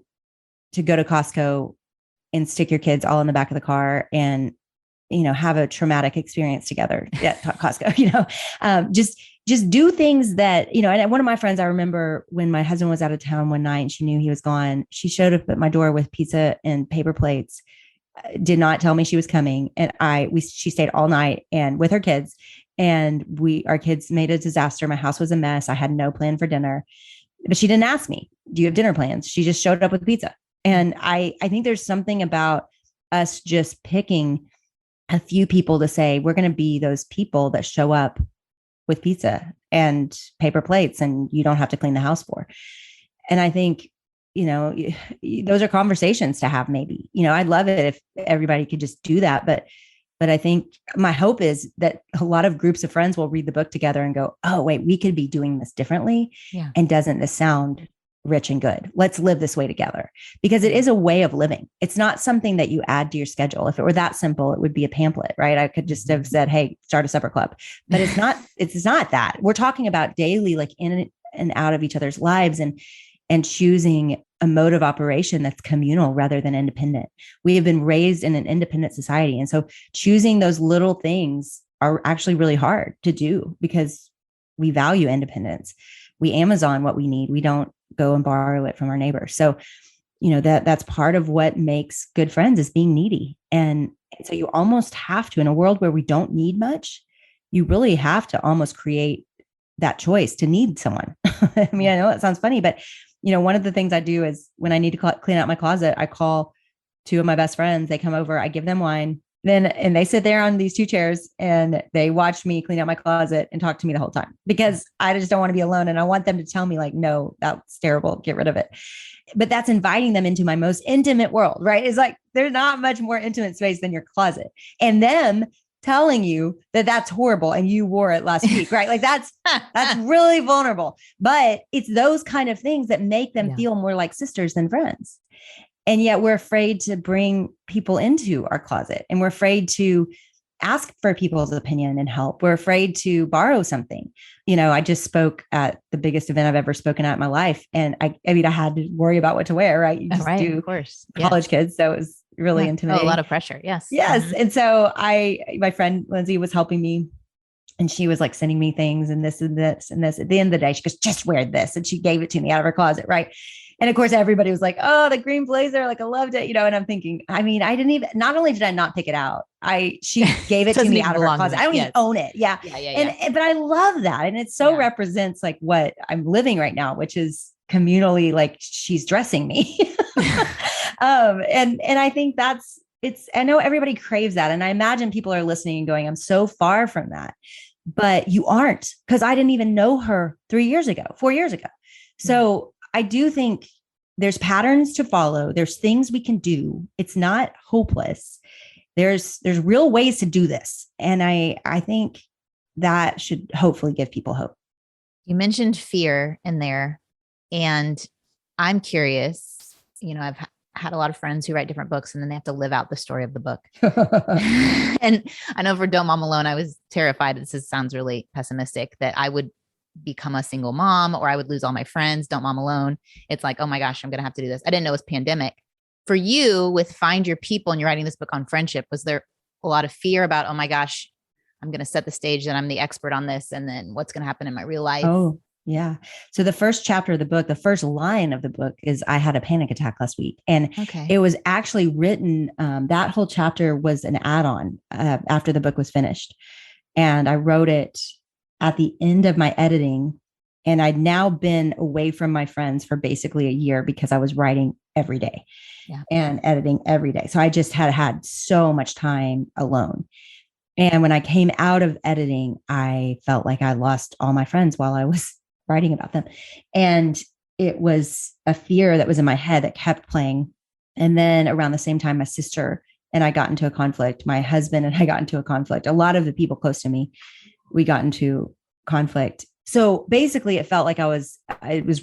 S2: go to Costco and stick your kids all in the back of the car and, have a traumatic experience together at Costco, just do things that, and one of my friends, I remember when my husband was out of town one night and she knew he was gone, she showed up at my door with pizza and paper plates, did not tell me she was coming. And she stayed all night and with her kids, and our kids made a disaster. My house was a mess. I had no plan for dinner, but she didn't ask me, do you have dinner plans? She just showed up with pizza. And I think there's something about us just picking a few people to say, we're going to be those people that show up with pizza and paper plates and you don't have to clean the house for. And I think, those are conversations to have maybe. I'd love it if everybody could just do that. But I think my hope is that a lot of groups of friends will read the book together and go, oh, wait, we could be doing this differently.
S3: Yeah.
S2: And doesn't this sound rich and good? Let's live this way together, because it is a way of living. It's not something that you add to your schedule. If it were that simple, it would be a pamphlet, right? I could just have said, hey, start a supper club, but it's not that. We're talking about daily, like in and out of each other's lives, and choosing a mode of operation that's communal rather than independent. We have been raised in an independent society. And so choosing those little things are actually really hard to do because we value independence. We Amazon what we need. We don't go and borrow it from our neighbors. So, that's part of what makes good friends, is being needy. And so you almost have to, in a world where we don't need much, you really have to almost create that choice to need someone. I mean, I know it sounds funny, but one of the things I do is when I need to clean out my closet, I call two of my best friends. They come over, I give them wine, and they sit there on these two chairs and they watch me clean out my closet and talk to me the whole time, because I just don't want to be alone. And I want them to tell me like, no, that's terrible. Get rid of it. But that's inviting them into my most intimate world, right? It's like, there's not much more intimate space than your closet, and them telling you that that's horrible and you wore it last week, right? Like that's really vulnerable, but it's those kind of things that make them feel more like sisters than friends. And yet we're afraid to bring people into our closet, and we're afraid to ask for people's opinion and help. We're afraid to borrow something. I just spoke at the biggest event I've ever spoken at in my life. And I had to worry about what to wear, right? You just do,
S3: of course.
S2: College kids. So it was really intimidating.
S3: A lot of pressure. Yes.
S2: Yes.
S3: Mm-hmm.
S2: And so my friend Lindsay was helping me, and she was like sending me things and this and this and this. At the end of the day, she goes, just wear this. And she gave it to me out of her closet. Right. And of course, everybody was like, oh, the green blazer. Like, I loved it. And I'm thinking, I mean, not only did I not pick it out, she gave it to me out of her closet. I don't even own it. Yeah. But I love that. And it so represents like what I'm living right now, which is communally, like she's dressing me. And I think I know everybody craves that. And I imagine people are listening and going, I'm so far from that, but you aren't, because I didn't even know her 4 years ago. So I do think there's patterns to follow. There's things we can do. It's not hopeless. There's real ways to do this. And I think that should hopefully give people hope.
S3: You mentioned fear in there, and I'm curious, I've had a lot of friends who write different books and then they have to live out the story of the book. And I know for Don't Mom Alone, I was terrified. This sounds really pessimistic, that I would become a single mom or I would lose all my friends. Don't Mom Alone. It's like, oh my gosh, I'm going to have to do this. I didn't know it was pandemic. For you, with Find Your People, and you're writing this book on friendship, was there a lot of fear about, oh my gosh, I'm going to set the stage that I'm the expert on this, and then what's going to happen in my real life?
S2: Oh, yeah. So the first chapter of the book, the first line of the book is, I had a panic attack last week. And it was actually written, that whole chapter was an add-on after the book was finished. And I wrote it at the end of my editing. And I'd now been away from my friends for basically a year because I was writing every day and editing every day. So I just had so much time alone. And when I came out of editing, I felt like I lost all my friends while I was writing about them. And it was a fear that was in my head that kept playing. And then around the same time, my sister and I got into a conflict. My husband and I got into a conflict. A lot of the people close to me, we got into conflict. So basically it felt like I was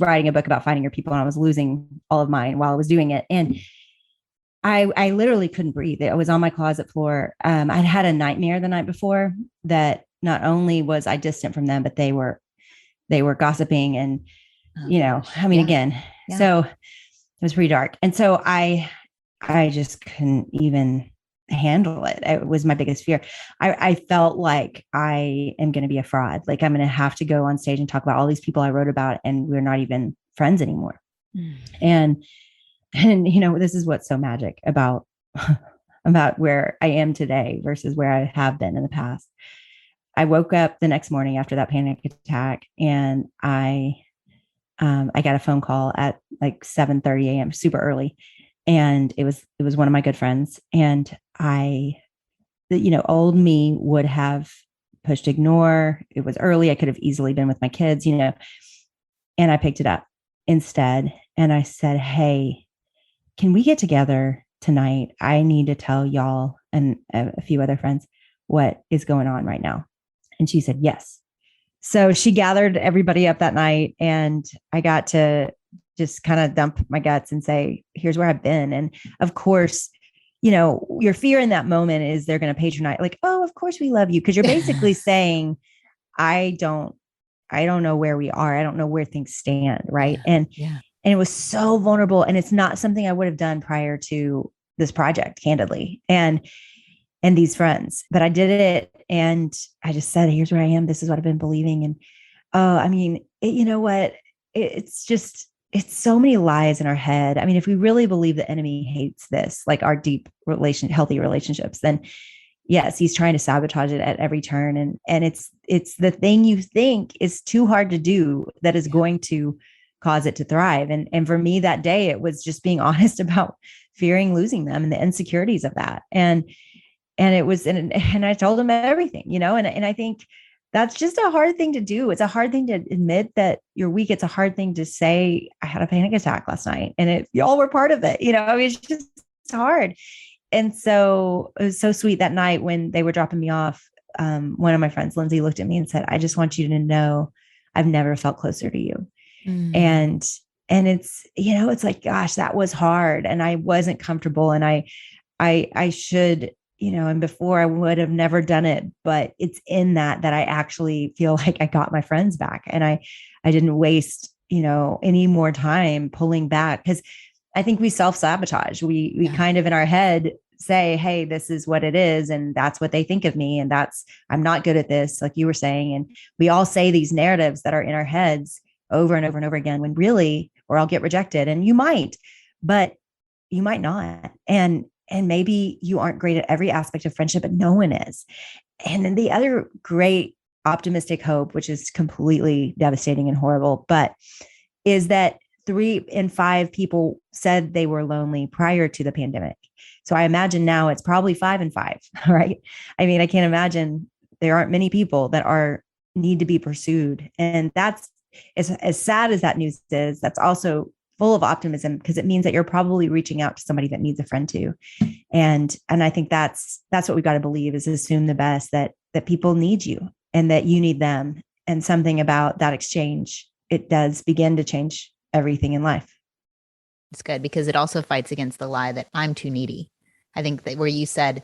S2: writing a book about finding your people, and I was losing all of mine while I was doing it. And I literally couldn't breathe. I was on my closet floor. I'd had a nightmare the night before that not only was I distant from them, but they were gossiping and, again, so it was pretty dark. And so I just couldn't even handle it. It was my biggest fear. I felt like I am going to be a fraud. Like I'm going to have to go on stage and talk about all these people I wrote about, and we're not even friends anymore. And this is what's so magic about where I am today versus where I have been in the past. I woke up the next morning after that panic attack, and I got a phone call at like 7:30 a.m., super early. And it was one of my good friends. And old me would have pushed ignore. It was early. I could have easily been with my kids, and I picked it up instead. And I said, hey, can we get together tonight? I need to tell y'all and a few other friends what is going on right now. And she said, yes. So she gathered everybody up that night, and I got to just kind of dump my guts and say, here's where I've been. And of course, your fear in that moment is they're going to patronize, like, oh, of course we love you. Cause you're basically saying, I don't know where we are. I don't know where things stand. Right. And it was so vulnerable, and it's not something I would have done prior to this project, candidly. And these friends, but I did it, and I just said, here's where I am. This is what I've been believing. And you know what? It's so many lies in our head. I mean, if we really believe the enemy hates this, like our deep healthy relationships, then yes, he's trying to sabotage it at every turn. And it's the thing you think is too hard to do that is going to cause it to thrive. And for me that day, it was just being honest about fearing losing them and the insecurities of that. And it was, and I told him everything, and I think that's just a hard thing to do. It's a hard thing to admit that you're weak. It's a hard thing to say, I had a panic attack last night, and y'all were part of it. It's just hard. And so it was so sweet that night when they were dropping me off. One of my friends, Lindsay, looked at me and said, I just want you to know I've never felt closer to you. Mm. And it's, it's like, gosh, that was hard. And I wasn't comfortable, and I should, and before I would have never done it, but it's in that I actually feel like I got my friends back, and I didn't waste, any more time pulling back, because I think we self-sabotage. We kind of in our head say, hey, this is what it is. And that's what they think of me. And I'm not good at this, like you were saying. And we all say these narratives that are in our heads over and over and over again, when really, or I'll get rejected, and you might, but you might not. And maybe you aren't great at every aspect of friendship, but no one is. And then the other great optimistic hope, which is completely devastating and horrible, but is that 3 in 5 people said they were lonely prior to the pandemic. So I imagine now it's probably 5 in 5, right? I mean, I can't imagine there aren't many people that need to be pursued. And that's as sad as that news is, that's also full of optimism, because it means that you're probably reaching out to somebody that needs a friend too. And I think that's what we've got to believe, is assume the best, that people need you and that you need them. And something about that exchange, it does begin to change everything in life.
S3: It's good, because it also fights against the lie that I'm too needy. I think that where you said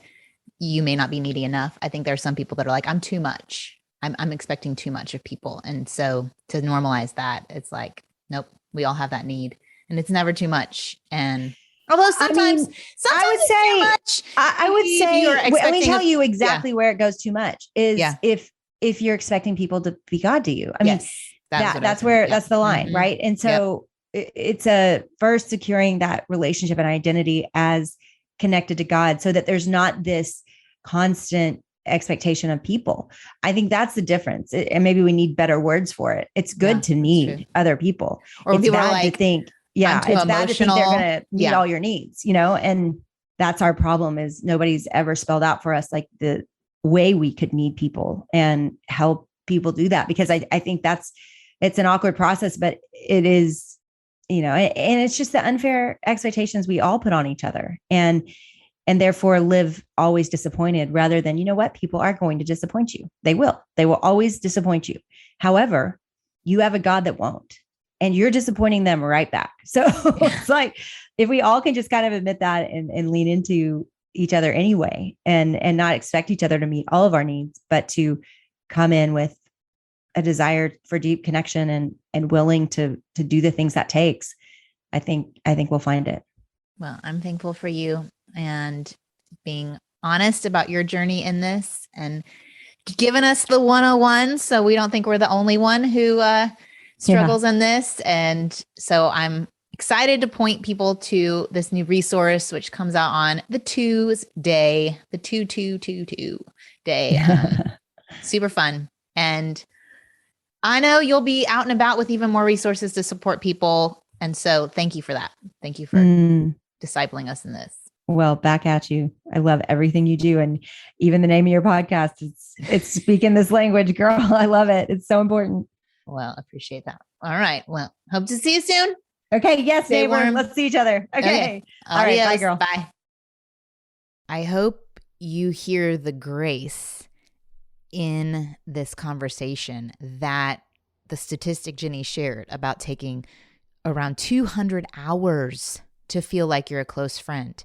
S3: you may not be needy enough, I think there are some people that are like, I'm too much. I'm expecting too much of people. And so to normalize that, it's like, nope, we all have that need, and it's never too much. And although sometimes
S2: I would say
S3: too much,
S2: I would say, let me tell you exactly where it goes too much is if you're expecting people to be God to you. I mean, that's the line, mm-hmm. right? And so it's first securing that relationship and identity as connected to God, so that there's not this constant expectation of people. I think that's the difference. And maybe we need better words for it. It's good to need other people.
S3: Or
S2: it's
S3: people
S2: bad
S3: are like,
S2: to think, it's bad to think they're going to meet all your needs, and that's our problem, is nobody's ever spelled out for us like the way we could need people and help people do that. Because I think it's an awkward process, but it is, and it's just the unfair expectations we all put on each other, and therefore live always disappointed, rather than, people are going to disappoint you. They will always disappoint you. However, you have a God that won't, and you're disappointing them right back. So it's like, if we all can just kind of admit that and lean into each other anyway, and not expect each other to meet all of our needs, but to come in with a desire for deep connection and willing to do the things that takes, I think we'll find it.
S3: Well, I'm thankful for you and being honest about your journey in this, and giving us the 101, so we don't think we're the only one who struggles in this. And so I'm excited to point people to this new resource, which comes out on the 2's day, the 2-2-2-2 day. Super fun. And I know you'll be out and about with even more resources to support people. And so thank you for that. Thank you for discipling us in this.
S2: Well, back at you. I love everything you do. And even the name of your podcast, it's speaking this language, girl. I love it. It's so important.
S3: Well, I appreciate that. All right. Well, hope to see you soon.
S2: Okay. Yes,
S3: Stay
S2: neighbor.
S3: warm.
S2: Let's see each other. Okay. All right. Bye, girl.
S3: Bye.
S1: I hope you hear the grace in this conversation that the statistic Jennie shared about taking around 200 hours to feel like you're a close friend,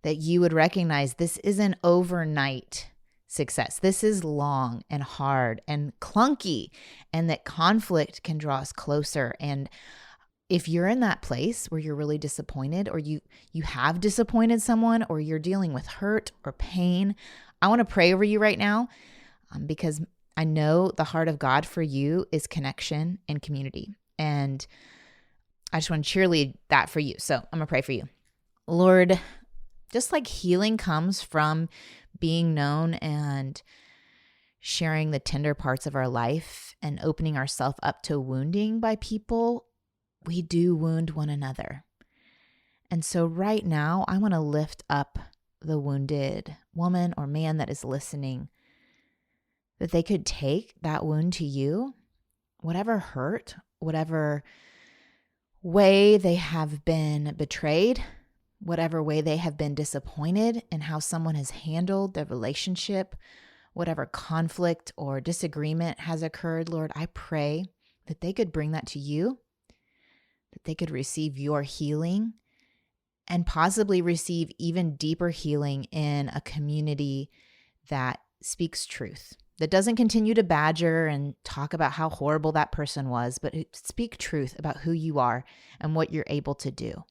S1: that you would recognize this is an overnight success. This is long and hard and clunky, and that conflict can draw us closer. And if you're in that place where you're really disappointed, or you have disappointed someone, or you're dealing with hurt or pain, I want to pray over you right now, because I know the heart of God for you is connection and community. And I just want to cheerlead that for you. So I'm going to pray for you. Lord, just like healing comes from being known and sharing the tender parts of our life and opening ourselves up to wounding by people, we do wound one another. And so right now, I want to lift up the wounded woman or man that is listening, that they could take that wound to you, whatever hurt, whatever way they have been betrayed, whatever way they have been disappointed in how someone has handled their relationship, whatever conflict or disagreement has occurred, Lord, I pray that they could bring that to you, that they could receive your healing, and possibly receive even deeper healing in a community that speaks truth, that doesn't continue to badger and talk about how horrible that person was, but speak truth about who you are and what you're able to do.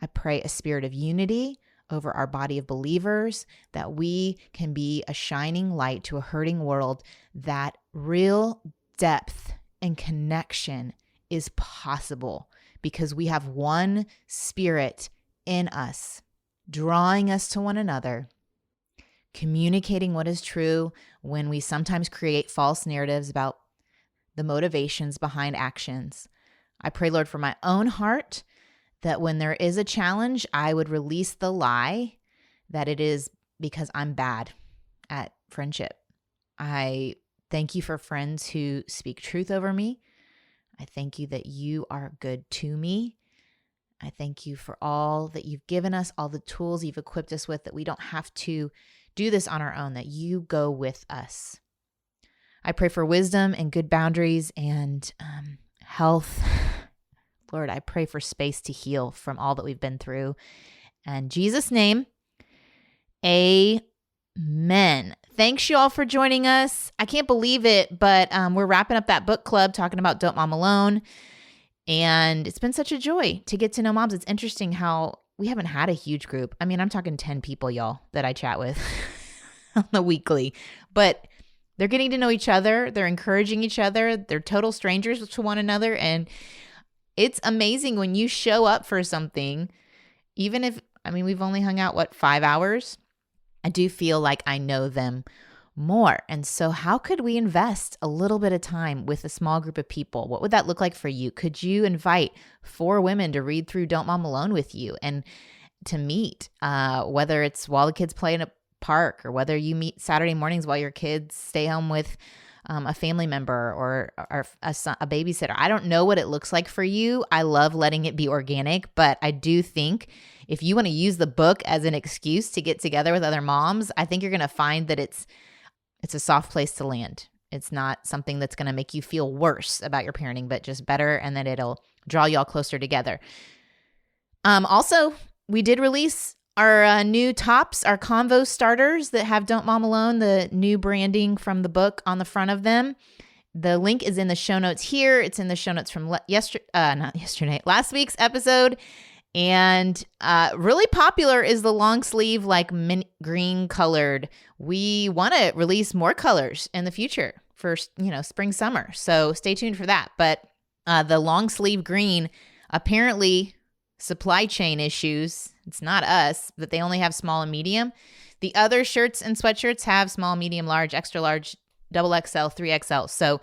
S1: I pray a spirit of unity over our body of believers, that we can be a shining light to a hurting world, that real depth and connection is possible because we have one spirit in us, drawing us to one another, communicating what is true when we sometimes create false narratives about the motivations behind actions. I pray, Lord, for my own heart, that when there is a challenge, I would release the lie that it is because I'm bad at friendship. I thank you for friends who speak truth over me. I thank you that you are good to me. I thank you for all that you've given us, all the tools you've equipped us with, that we don't have to do this on our own, that you go with us. I pray for wisdom and good boundaries and health. Lord, I pray for space to heal from all that we've been through. In Jesus' name, amen. Thanks you all for joining us. I can't believe it, but we're wrapping up that book club talking about Don't Mom Alone. And it's been such a joy to get to know moms. It's interesting how we haven't had a huge group. I mean, I'm talking 10 people, y'all, that I chat with on the weekly. But they're getting to know each other. They're encouraging each other. They're total strangers to one another. And it's amazing when you show up for something, even if, I mean, we've only hung out, 5 hours? I do feel like I know them more. And so how could we invest a little bit of time with a small group of people? What would that look like for you? Could you invite 4 women to read through Don't Mom Alone with you and to meet, whether it's while the kids play in a park or whether you meet Saturday mornings while your kids stay home with a family member or a babysitter. I don't know what it looks like for you. I love letting it be organic, but I do think if you want to use the book as an excuse to get together with other moms, I think you're going to find that it's a soft place to land. It's not something that's going to make you feel worse about your parenting, but just better, and that it'll draw y'all closer together. Also, we did release our new tops, our Convo starters that have Don't Mom Alone, the new branding from the book on the front of them. The link is in the show notes here. It's in the show notes from last week's episode. And really popular is the long sleeve, like mint green colored. We want to release more colors in the future for, spring, summer. So stay tuned for that. But the long sleeve green, apparently supply chain issues. It's not us, but they only have small and medium. The other shirts and sweatshirts have small, medium, large, extra large, double XL, 3XL. So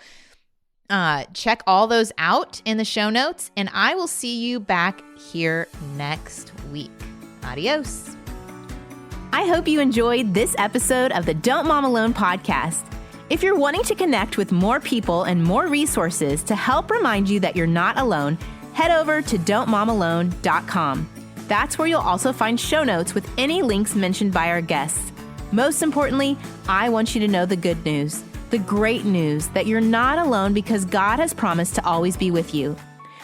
S1: check all those out in the show notes, and I will see you back here next week. Adios.
S4: I hope you enjoyed this episode of the Don't Mom Alone podcast. If you're wanting to connect with more people and more resources to help remind you that you're not alone, head over to don'tmomalone.com. That's where you'll also find show notes with any links mentioned by our guests. Most importantly, I want you to know the good news, the great news that you're not alone because God has promised to always be with you.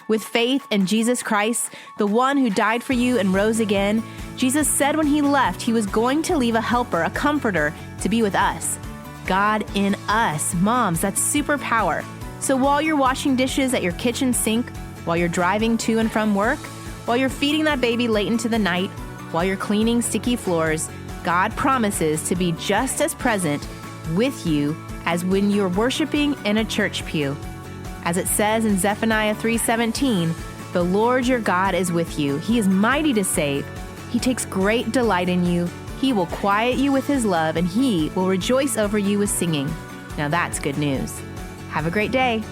S4: With faith in Jesus Christ, the one who died for you and rose again, Jesus said when he left, he was going to leave a helper, a comforter, to be with us. God in us. Moms, that's superpower. So while you're washing dishes at your kitchen sink, while you're driving to and from work, while you're feeding that baby late into the night, while you're cleaning sticky floors, God promises to be just as present with you as when you're worshiping in a church pew. As it says in Zephaniah 3:17, the Lord your God is with you. He is mighty to save. He takes great delight in you. He will quiet you with his love, and he will rejoice over you with singing. Now that's good news. Have a great day.